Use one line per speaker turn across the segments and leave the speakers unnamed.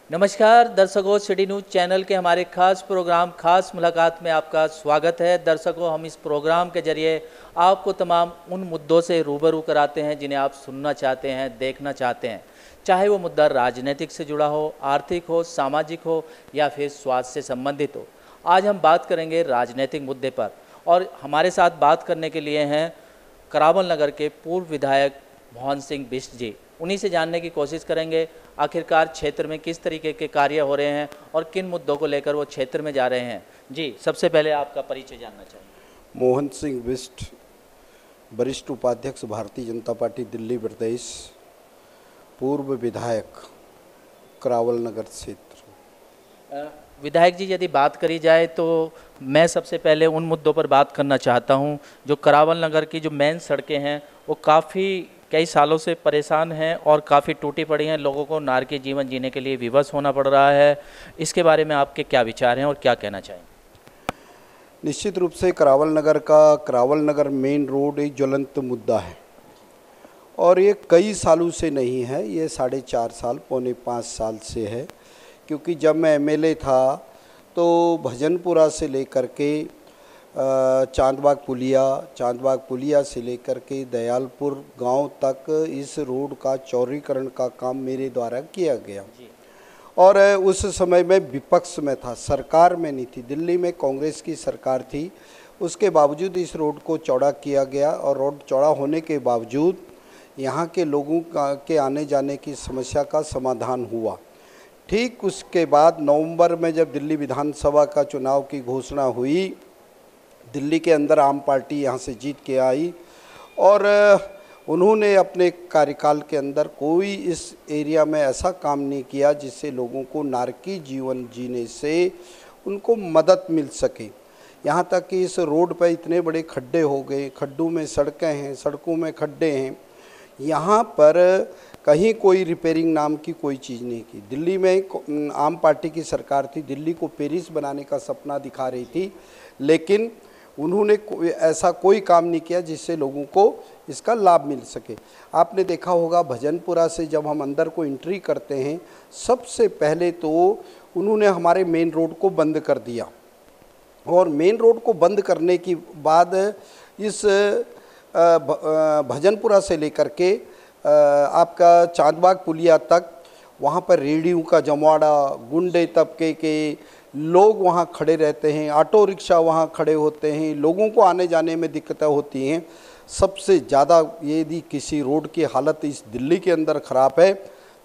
नमस्कार दर्शकों, city news channel के हमारे खास प्रोग्राम खास मुलाकात में आपका स्वागत है। दर्शकों, हम इस प्रोग्राम के जरिए आपको तमाम उन मुद्दों से रूबरू कराते हैं जिन्हें आप सुनना चाहते हैं, देखना चाहते हैं, चाहे वो मुद्दा राजनीतिक से जुड़ा हो, आर्थिक हो, सामाजिक हो या फिर स्वास्थ्य से संबंधित हो। आज हम बात करेंगे राजनीतिक मुद्दे पर और हमारे साथ बात करने के लिए हैं करावल नगर के पूर्व विधायक मोहन सिंह बिष्ट जी। उन्हीं से जानने की कोशिश करेंगे आखिरकार क्षेत्र में किस तरीके के कार्य हो रहे हैं और किन मुद्दों को लेकर वो क्षेत्र में जा रहे हैं। जी, सबसे पहले आपका परिचय जानना चाहिए।
मोहन सिंह बिष्ट, वरिष्ठ उपाध्यक्ष भारतीय जनता पार्टी दिल्ली प्रदेश, पूर्व विधायक करावल नगर क्षेत्र।
विधायक जी, यदि बात करी जाए तो मैं सबसे पहले उन मुद्दों पर बात करना चाहता हूं जो करावल नगर की जो मेन सड़कें हैं वो काफ़ी कई सालों से परेशान हैं और काफ़ी टूटी पड़ी हैं। लोगों को नारकीय जीवन जीने के लिए विवश होना पड़ रहा है। इसके बारे में आपके क्या विचार हैं और क्या कहना चाहेंगे?
निश्चित रूप से करावल नगर मेन रोड एक ज्वलंत मुद्दा है और ये कई सालों से नहीं है, ये 4.5 साल, पौने 5 साल से है। क्योंकि जब मैं एमएलए था तो भजनपुरा से लेकर के चांदबाग पुलिया से लेकर के दयालपुर गांव तक इस रोड का चौड़ीकरण का काम मेरे द्वारा किया गया और उस समय में विपक्ष में था, सरकार में नहीं थी। दिल्ली में कांग्रेस की सरकार थी, उसके बावजूद इस रोड को चौड़ा किया गया और रोड चौड़ा होने के बावजूद यहाँ के लोगों के आने जाने की समस्या का समाधान हुआ। ठीक उसके बाद नवंबर में जब दिल्ली विधानसभा का चुनाव की घोषणा हुई, दिल्ली के अंदर आम पार्टी यहाँ से जीत के आई और उन्होंने अपने कार्यकाल के अंदर कोई इस एरिया में ऐसा काम नहीं किया जिससे लोगों को नारकीय जीवन जीने से उनको मदद मिल सके। यहाँ तक कि इस रोड पर इतने बड़े खड्डे हो गए, खड्डों में सड़कें हैं, सड़कों में खड्डे हैं, यहाँ पर कहीं कोई रिपेयरिंग नाम की कोई चीज़ नहीं की। दिल्ली में आम पार्टी की सरकार थी, दिल्ली को पेरिस बनाने का सपना दिखा रही थी, लेकिन उन्होंने ऐसा कोई काम नहीं किया जिससे लोगों को इसका लाभ मिल सके। आपने देखा होगा भजनपुरा से जब हम अंदर को एंट्री करते हैं, सबसे पहले तो उन्होंने हमारे मेन रोड को बंद कर दिया और मेन रोड को बंद करने के बाद इस भजनपुरा से लेकर के आपका चांदबाग पुलिया तक वहाँ पर रेडियो का जमावड़ा, गुंडे तबके के लोग वहाँ खड़े रहते हैं, ऑटो रिक्शा वहाँ खड़े होते हैं, लोगों को आने जाने में दिक्कतें होती हैं। सबसे ज़्यादा यदि किसी रोड की हालत इस दिल्ली के अंदर ख़राब है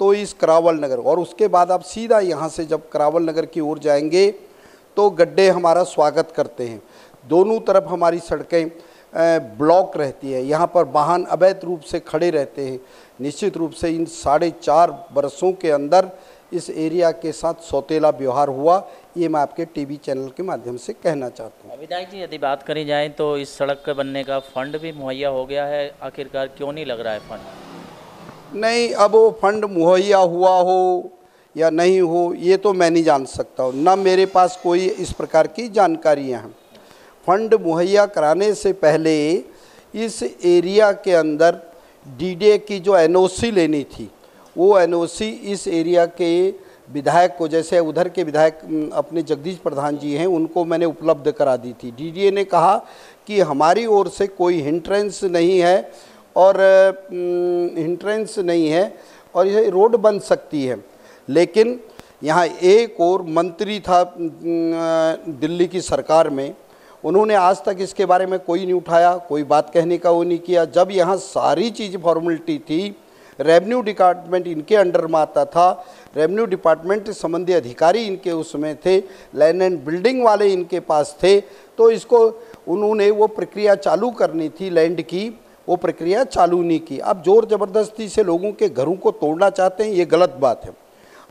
तो इस करावल नगर, और उसके बाद आप सीधा यहाँ से जब करावल नगर की ओर जाएंगे तो गड्ढे हमारा स्वागत करते हैं। दोनों तरफ हमारी सड़कें ब्लॉक रहती है, यहाँ पर वाहन अवैध रूप से खड़े रहते हैं। निश्चित रूप से इन 4.5 वर्षों के अंदर इस एरिया के साथ सौतेला व्यवहार हुआ, ये मैं आपके टीवी चैनल के माध्यम से कहना चाहता हूँ।
विधायक जी, यदि बात करी जाए तो इस सड़क के बनने का फंड भी मुहैया हो गया है, आखिरकार क्यों नहीं लग रहा है फंड?
नहीं, अब वो फंड मुहैया हुआ हो या नहीं हो ये तो मैं नहीं जान सकता हूँ, ना मेरे पास कोई इस प्रकार की जानकारियाँ हैं। फंड मुहैया कराने से पहले इस एरिया के अंदर डीडीए की जो एनओसी लेनी थी, वो एनओसी इस एरिया के विधायक को, जैसे उधर के विधायक अपने जगदीश प्रधान जी हैं, उनको मैंने उपलब्ध करा दी थी। डीडीए ने कहा कि हमारी ओर से कोई हिंट्रेंस नहीं है और यह रोड बन सकती है। लेकिन यहाँ एक और मंत्री था दिल्ली की सरकार में, उन्होंने आज तक इसके बारे में कोई नहीं उठाया, कोई बात कहने का वो नहीं किया। जब यहाँ सारी चीज़ फॉर्मेलिटी थी, रेवेन्यू डिपार्टमेंट इनके अंडर में आता था, रेवेन्यू डिपार्टमेंट संबंधी अधिकारी इनके उसमें थे, लैंड एंड बिल्डिंग वाले इनके पास थे, तो इसको उन्होंने वो प्रक्रिया चालू करनी थी लैंड की, वो प्रक्रिया चालू नहीं की। अब जोर ज़बरदस्ती से लोगों के घरों को तोड़ना चाहते हैं, ये गलत बात है।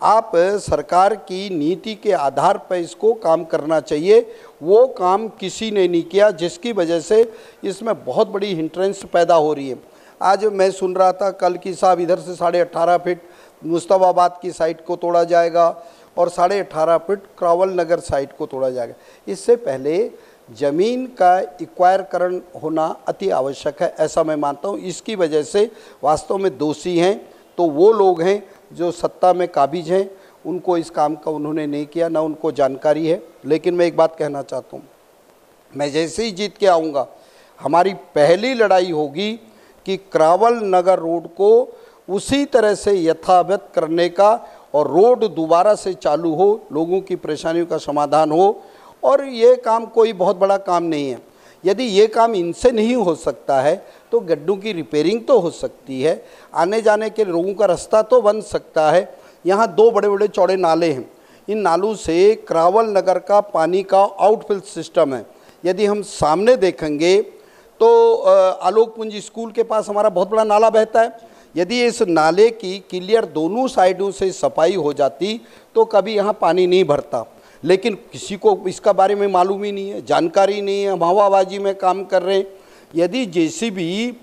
आप सरकार की नीति के आधार पर इसको काम करना चाहिए। वो काम किसी ने नहीं किया, जिसकी वजह से इसमें बहुत बड़ी हिंट्रेंस पैदा हो रही है। आज मैं सुन रहा था कल की साहब इधर से 18.5 फीट मुस्तफाबाद की साइट को तोड़ा जाएगा और 18.5 फीट क्रावल नगर साइट को तोड़ा जाएगा। इससे पहले ज़मीन का एक्वायरकरण होना अति आवश्यक है, ऐसा मैं मानता हूँ। इसकी वजह से वास्तव में दोषी हैं तो वो लोग हैं जो सत्ता में काबिज हैं, उनको इस काम का उन्होंने नहीं किया, ना उनको जानकारी है। लेकिन मैं एक बात कहना चाहता हूँ, मैं जैसे ही जीत के आऊँगा, हमारी पहली लड़ाई होगी कि क्रावल नगर रोड को उसी तरह से यथावत करने का और रोड दोबारा से चालू हो, लोगों की परेशानियों का समाधान हो। और ये काम कोई बहुत बड़ा काम नहीं है। यदि ये काम इनसे नहीं हो सकता है तो गड्ढों की रिपेयरिंग तो हो सकती है, आने जाने के लोगों का रास्ता तो बन सकता है। यहाँ 2 बड़े बड़े चौड़े नाले हैं, इन नालों से क्रावल नगर का पानी का आउटफिल सिस्टम है। यदि हम सामने देखेंगे तो आलोक पुंज स्कूल के पास हमारा बहुत बड़ा नाला बहता है। यदि इस नाले की क्लियर दोनों साइडों से सफाई हो जाती तो कभी यहाँ पानी नहीं भरता, लेकिन किसी को इसका बारे में मालूम ही नहीं है, जानकारी नहीं है, हम हवाबाजी में काम कर रहे हैं। यदि जेसीबी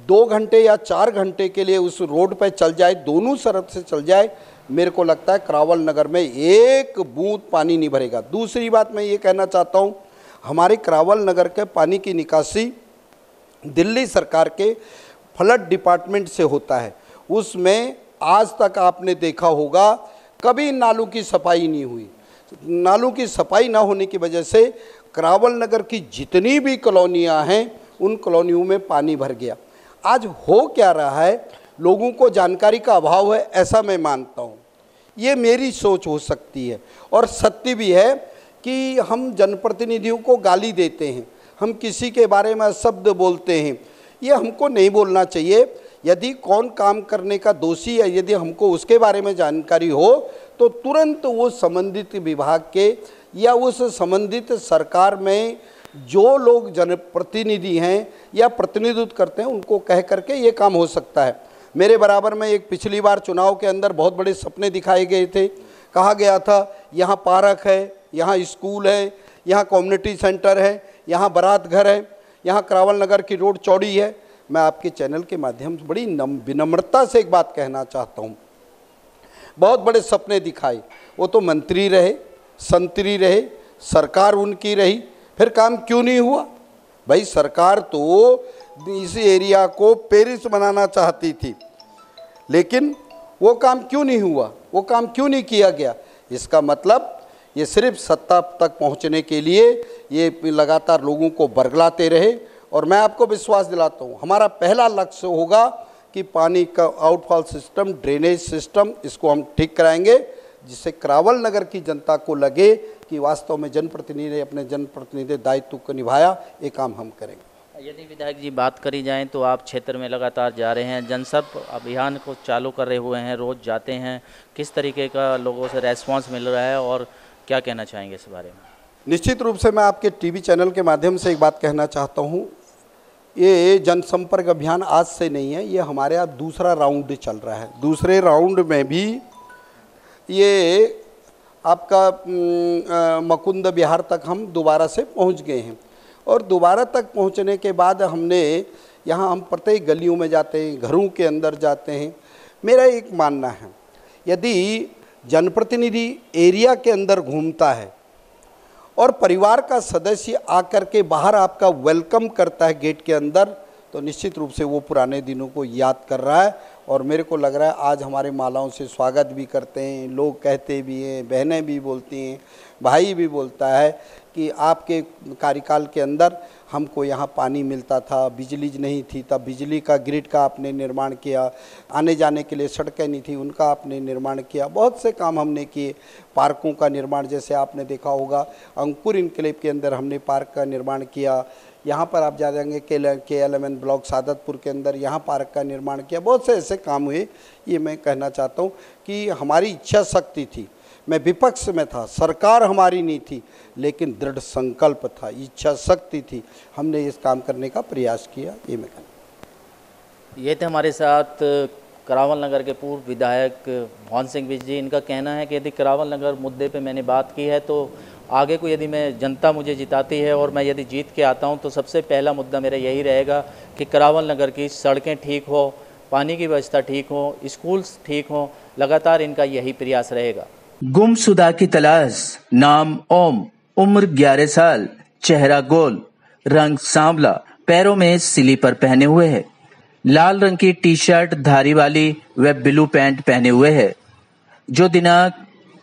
2 घंटे या 4 घंटे के लिए उस रोड पर चल जाए, दोनों तरफ से चल जाए, मेरे को लगता है क्रावल नगर में एक बूंद पानी नहीं भरेगा। दूसरी बात मैं ये कहना चाहता हूँ, हमारे क्रावल नगर के पानी की निकासी दिल्ली सरकार के फ्लड डिपार्टमेंट से होता है। उसमें आज तक आपने देखा होगा कभी नालों की सफाई नहीं हुई। नालों की सफाई ना होने की वजह से क्रावल नगर की जितनी भी कॉलोनियां हैं उन कॉलोनियों में पानी भर गया। आज हो क्या रहा है, लोगों को जानकारी का अभाव है, ऐसा मैं मानता हूँ। ये मेरी सोच हो सकती है और सत्य भी है कि हम जनप्रतिनिधियों को गाली देते हैं, हम किसी के बारे में शब्द बोलते हैं, ये हमको नहीं बोलना चाहिए। यदि कौन काम करने का दोषी है, यदि हमको उसके बारे में जानकारी हो तो तुरंत वो संबंधित विभाग के या उस संबंधित सरकार में जो लोग जनप्रतिनिधि हैं या प्रतिनिधित्व करते हैं उनको कह करके ये काम हो सकता है। मेरे बराबर में एक पिछली बार चुनाव के अंदर बहुत बड़े सपने दिखाए गए थे। कहा गया था यहाँ पार्क है, यहाँ स्कूल है, यहाँ कम्युनिटी सेंटर है, यहाँ बारात घर है, यहाँ क्रावल नगर की रोड चौड़ी है। मैं आपके चैनल के माध्यम से बड़ी विनम्रता से एक बात कहना चाहता हूँ, बहुत बड़े सपने दिखाए, वो तो मंत्री रहे, संतरी रहे, सरकार उनकी रही, फिर काम क्यों नहीं हुआ? भाई सरकार तो इस एरिया को पेरिस बनाना चाहती थी, लेकिन वो काम क्यों नहीं हुआ, वो काम क्यों नहीं किया गया? इसका मतलब ये सिर्फ सत्ता तक पहुंचने के लिए ये लगातार लोगों को बरगलाते रहे। और मैं आपको विश्वास दिलाता हूँ, हमारा पहला लक्ष्य होगा कि पानी का आउटफॉल सिस्टम, ड्रेनेज सिस्टम, इसको हम ठीक कराएंगे, जिससे क्रावल नगर की जनता को लगे कि वास्तव में जनप्रतिनिधि ने अपने जनप्रतिनिधि दायित्व को निभाया। ये काम हम करेंगे।
यदि विधायक जी बात करी जाए तो आप क्षेत्र में लगातार जा रहे हैं, जनसंपर्क अभियान को चालू कर रहे हुए हैं, रोज़ जाते हैं, किस तरीके का लोगों से रेस्पॉन्स मिल रहा है और क्या कहना चाहेंगे इस बारे में?
निश्चित रूप से मैं आपके टीवी चैनल के माध्यम से एक बात कहना चाहता हूँ, ये जनसंपर्क अभियान आज से नहीं है, ये हमारे यहाँ दूसरा राउंड चल रहा है। दूसरे राउंड में भी ये आपका मुकुंद विहार तक हम दोबारा से पहुंच गए हैं और दोबारा तक पहुंचने के बाद हमने यहाँ हम प्रत्येक गलियों में जाते हैं, घरों के अंदर जाते हैं। मेरा एक मानना है, यदि जनप्रतिनिधि एरिया के अंदर घूमता है और परिवार का सदस्य आकर के बाहर आपका वेलकम करता है गेट के अंदर, तो निश्चित रूप से वो पुराने दिनों को याद कर रहा है। और मेरे को लग रहा है आज हमारे मालाओं से स्वागत भी करते हैं, लोग कहते भी हैं, बहनें भी बोलती हैं, भाई भी बोलता है कि आपके कार्यकाल के अंदर हमको यहाँ पानी मिलता था, बिजली नहीं थी, तब बिजली का ग्रिड का आपने निर्माण किया, आने जाने के लिए सड़कें नहीं थी, उनका आपने निर्माण किया, बहुत से काम हमने किए। पार्कों का निर्माण, जैसे आपने देखा होगा अंकुर इनकलेव के अंदर हमने पार्क का निर्माण किया। यहाँ पर आप जा जाएंगे KLMN ब्लॉक सादतपुर के अंदर, यहाँ पार्क का निर्माण किया। बहुत से ऐसे काम हुए। ये मैं कहना चाहता हूँ कि हमारी इच्छा शक्ति थी, मैं विपक्ष में था, सरकार हमारी नहीं थी, लेकिन दृढ़ संकल्प था, इच्छा शक्ति थी, हमने इस काम करने का प्रयास किया। ये मैं कहना।
ये थे हमारे साथ करावल नगर के पूर्व विधायक मोहन सिंह बिष्ट जी, इनका कहना है कि यदि करावल नगर मुद्दे पे मैंने बात की है तो आगे को यदि मैं जनता मुझे जिताती है और मैं यदि जीत के आता हूं तो सबसे पहला मुद्दा मेरा यही रहेगा कि करावल नगर की सड़कें ठीक हो, पानी की व्यवस्था ठीक हो, स्कूल्स ठीक हो। लगातार इनका यही प्रयास रहेगा।
गुमशुदा की तलाश, नाम ओम, उम्र 11 साल, चेहरा गोल, रंग सांवला, पैरों में स्लीपर पहने हुए है, लाल रंग की टी शर्ट धारी वाली व ब्लू पैंट पहने हुए है, जो दिनांक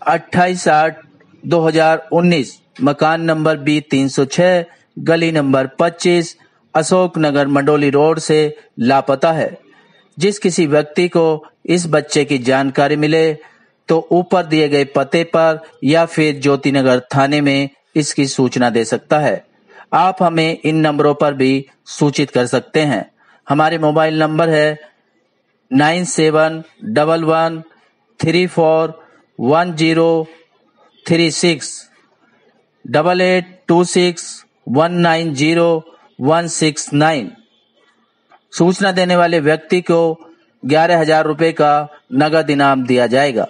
28/8/2019 मकान नंबर B306 गली नंबर 25 अशोक नगर मंडोली रोड से लापता है। जिस किसी व्यक्ति को इस बच्चे की जानकारी मिले तो ऊपर दिए गए पते पर या फिर ज्योतिनगर थाने में इसकी सूचना दे सकता है। आप हमें इन नंबरों पर भी सूचित कर सकते हैं। हमारे मोबाइल नंबर है 9711341036 8826190169। सूचना देने वाले व्यक्ति को 11,000 रुपए का नगद इनाम दिया जाएगा।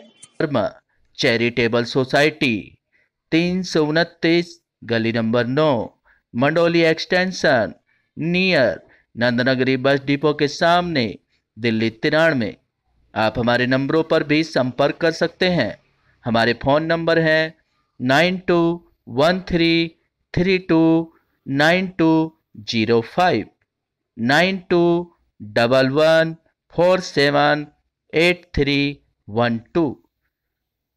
चैरिटेबल सोसाइटी 329 गली number 9 Mandoli extension near Nand Nagri bus depot के सामने दिल्ली 93। आप हमारे नंबरों पर भी संपर्क कर सकते हैं। हमारे फ़ोन नंबर हैं 9213329205, 9211478312,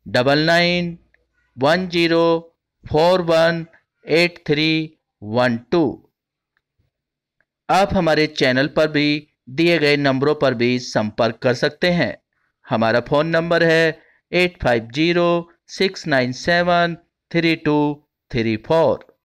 9910418312। आप हमारे चैनल पर भी दिए गए नंबरों पर भी संपर्क कर सकते हैं। हमारा फ़ोन नंबर है 8506973234।